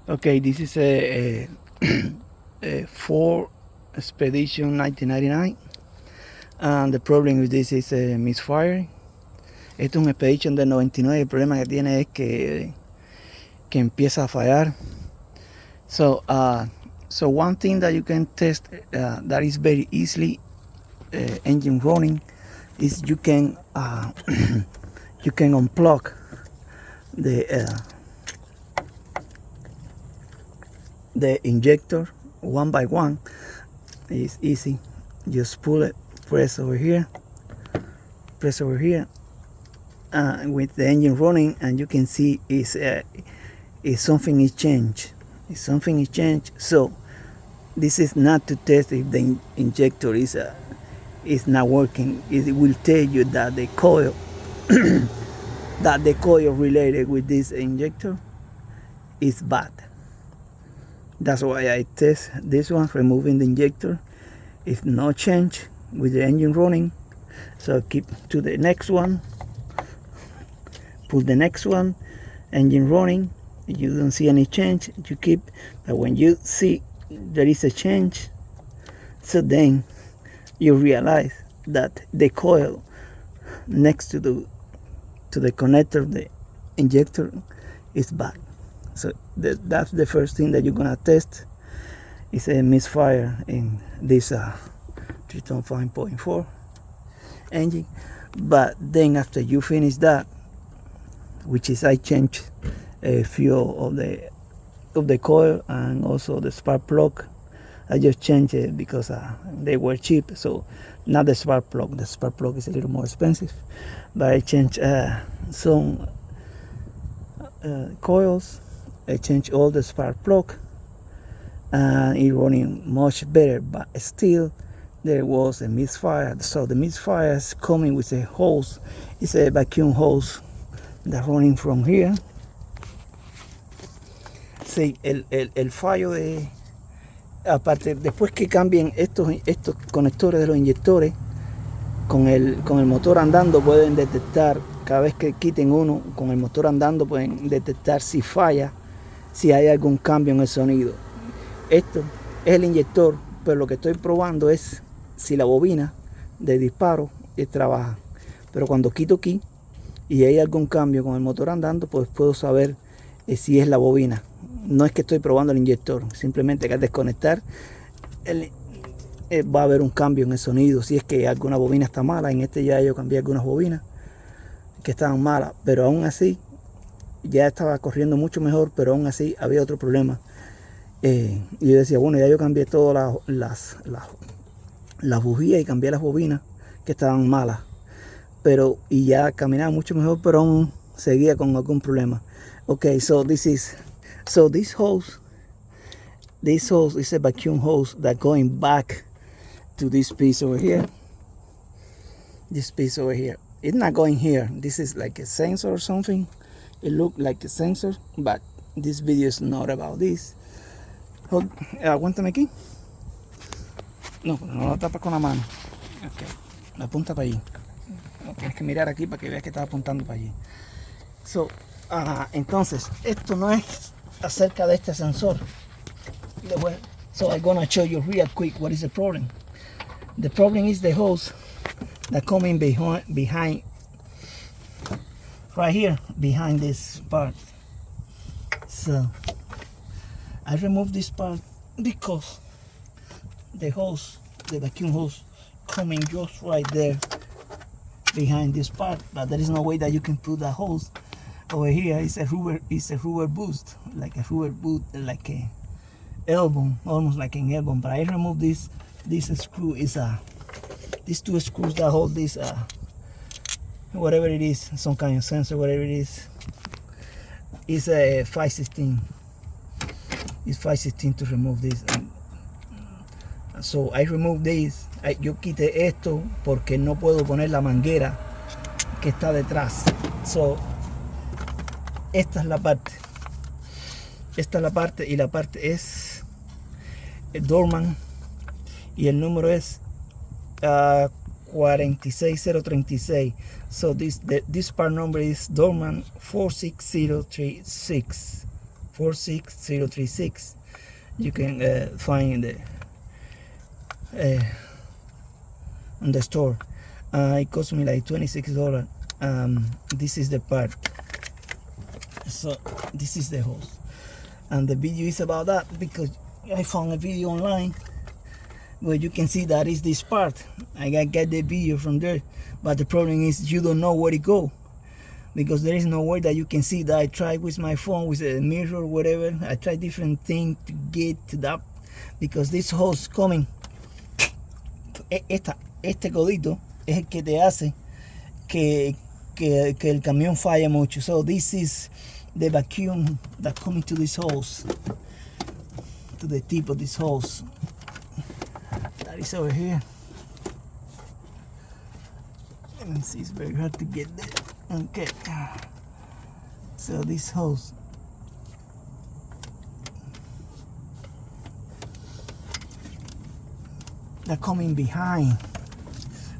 Okay, this is a Ford Expedition 1999, and the problem with this is a misfire. Este es un Expedition del 99. El problema que tiene es que empieza a fallar. So one thing that you can test that is very easily engine running is you can you can unplug the injector one by one. It's easy. Just pull it, press over here, with the engine running, and you can see is something is changed. So this is not to test if the injector is not working. It will tell you that the coil related with this injector is bad. That's why I test this one, removing the injector. If no change with the engine running, so keep to the next one, pull the next one, engine running. You don't see any change, you keep. But when you see there is a change, so then you realize that the coil next to the connector of the injector is bad. So that's the first thing that you're gonna test. Is a misfire in this Triton 5.4 engine. But then after you finish that, which is I changed a few of the coil and also the spark plug. I just changed it because they were cheap. So not the spark plug. The spark plug is a little more expensive, but I changed some coils. I changed all the spark plug, and it's running much better. But still, there was a misfire. So the misfire is coming with a hose. It's a vacuum hose that's running from here. Sí, el fallo de, aparte, después que cambien estos conectores de los inyectores, con el motor andando pueden detectar, cada vez que quiten uno, con el motor andando pueden detectar si falla, si hay algún cambio en el sonido. Esto es el inyector, pero lo que estoy probando es si la bobina de disparo trabaja. Pero cuando quito aquí y hay algún cambio con el motor andando, pues puedo saber si es la bobina. No es que estoy probando el inyector, simplemente que al desconectar va a haber un cambio en el sonido. Si es que alguna bobina está mala, en este ya yo cambié algunas bobinas que estaban malas, pero aún así ya estaba corriendo mucho mejor, pero aún así había otro problema. Y yo decía, bueno, ya yo cambié todas las bujías y cambié las bobinas que estaban malas, pero y ya caminaba mucho mejor, pero aún seguía con algún problema. Okay, so this hose is a vacuum hose that going back to this piece over here. This piece over here. It's not going here. This is like a sensor or something. It looked like a sensor, but this video is not about this. Aguántame aquí. No lo tapas con la mano. Okay. La apunta para allí. Tienes que mirar aquí para que veas que está apuntando para allí. So, entonces, esto no es acerca de este sensor. So I'm gonna show you real quick what is the problem. The problem is the hose that coming behind right here, behind this part. So I removed this part because the hose, the vacuum hose, coming just right there behind this part, but there is no way that you can put the hose over here. It's a rubber boost, like a elbow, almost like an elbow. But I removed this screw. Is these two screws that hold this whatever it is, some kind of sensor, whatever it is a 516. It's 516 to remove this. So I removed this. Yo quité esto porque no puedo poner la manguera que está detrás. So esta es la parte. Y la parte es el Dorman y el número es 46036. So this part number is Dorman 46036. 46036. You can find on the store. It cost me like $26. This is the part. So this is the hose, and the video is about that because I found a video online where you can see that is this part. I get the video from there, but the problem is you don't know where to go because there is no way that you can see that. I tried with my phone, with a mirror, whatever. I tried different things to get to that because this hose coming, este codito es el que te hace que el camión falle mucho. So this is the vacuum that coming to this hose, to the tip of this hose. That is over here. Let me see, it's very hard to get there. Okay. So this hose. They're coming behind.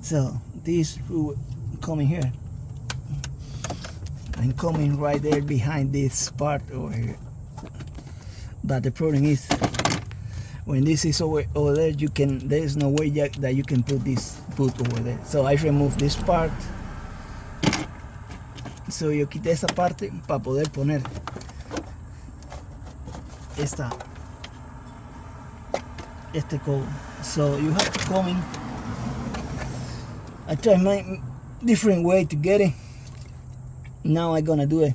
So this coming here. And coming right there behind this part over here. But the problem is when this is over there, there is no way that you can put over there. So I remove this part. So yo quité esa parte para poder poner este codo. So you have to come in. I try my different way to get it. Now I'm gonna do it.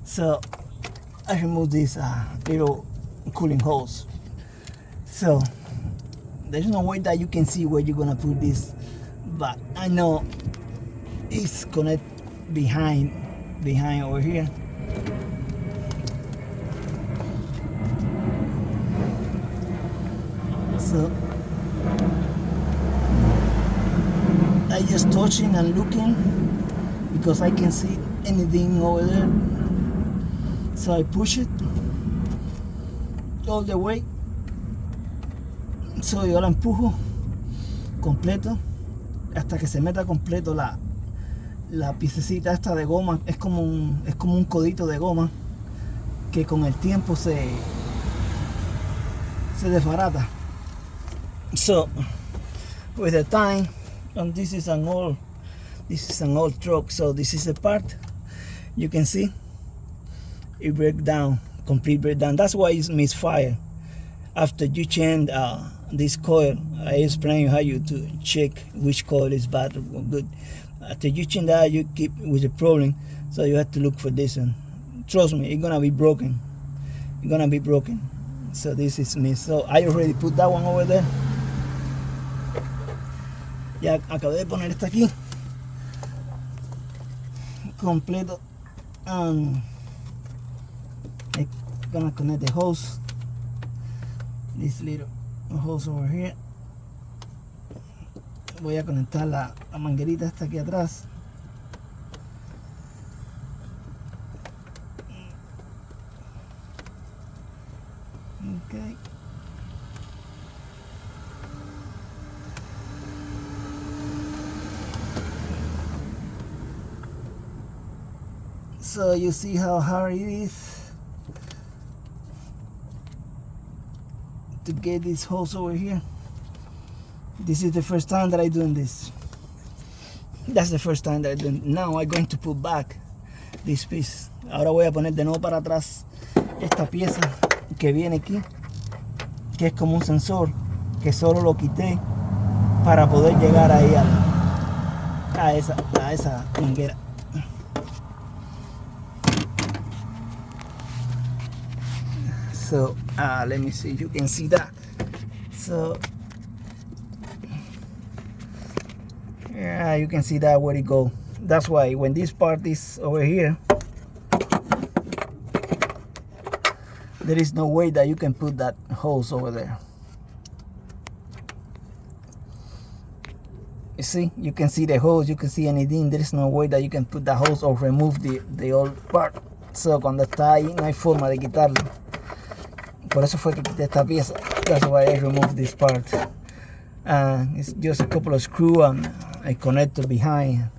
So I remove this little cooling hose. So there's no way that you can see where you're gonna put this, but I know it's connected behind over here. So I just touching and looking because I can see anything over there. So I push it all the way. So yo la empujo completo hasta que se meta completo la piececita esta de goma. Es como un codito de goma que con el tiempo se desbarata. So with the time, and this is an old truck, so this is the part you can see it break down, complete breakdown. That's why it's misfire. After you change this coil, I explain you how you to check which coil is bad or good. After you change that, you keep with the problem, so you have to look for this one. Trust me, it's gonna be broken. It's gonna be broken. So this is me. So I already put that one over there. Ya acabé de poner esta aquí completo. I'm gonna connect the hose, this little hose over here. Voy a conectar la manguerita esta aquí atrás. Okay. So you see how hard it is to get this hose over here. This is the first time that I'm doing this. That's the first time that I'm doing it. Now I'm going to put back this piece. Ahora voy a poner de nuevo para atrás esta pieza que viene aquí, que es como un sensor, que solo lo quité para poder llegar ahí a esa manguera. So let me see if you can see that. So yeah, you can see that where it go. That's why when this part is over here, there is no way that you can put that hose over there. You see, you can see the hose, you can see anything. There is no way that you can put the hose or remove the old part. So cuando está ahí no hay forma de quitarlo. Por eso fue que quité esta pieza. That's why I removed this part. It's just a couple of screws and a connector behind.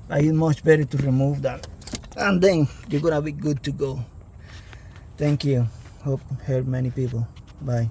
But it's much better to remove that, and then you're gonna be good to go. Thank you. Hope help many people. Bye.